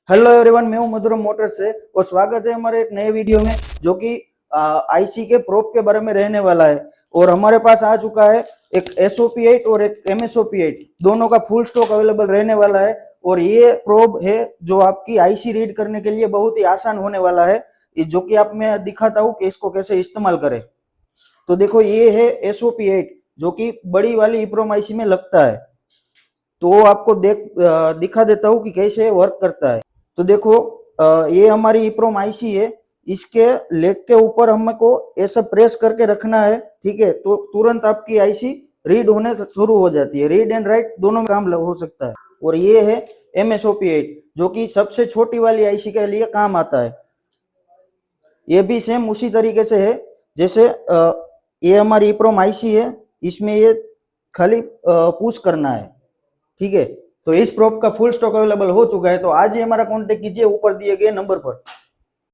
Hello everyone, मैं हूं मधुरम motor से और स्वागत है हमारे एक नए वीडियो में जो कि आईसी के प्रोब के बारे में रहने वाला है। और हमारे पास आ चुका है एक SOP8 और एक MSOP8, दोनों का फुल स्टॉक अवेलेबल रहने वाला है। और ये प्रोब है जो आपकी आईसी रीड करने के लिए बहुत ही आसान होने वाला है, जो कि आप मैं दिखाता हूँ कि इसको कैसे इस्तेमाल करें। तो देखो, ये है SOP8 जो कि बड़ी वाली इप्रोम आईसी में लगता है। तो आपको दिखा देता हूँ कि कैसे वर्क करता है। तो देखो, ये हमारी इप्रोम आईसी है। इसके लेग के ऊपर हमको ऐसा प्रेस करके रखना है, ठीक है। तो तुरंत आपकी आईसी रीड होने शुरू हो जाती है। रीड एंड राइट दोनों में काम हो सकता है। और ये है MSOP8 जो कि सबसे छोटी वाली आईसी के लिए काम आता है। ये भी सेम उसी तरीके से है जैसे ये हमारी इप्रोम आईसी है। इसमें ये खाली पुश करना है, ठीक है। तो इस प्रोब का फुल स्टॉक अवेलेबल हो चुका है। तो आज ही हमारा कांटेक्ट कीजिए ऊपर दिए गए नंबर पर।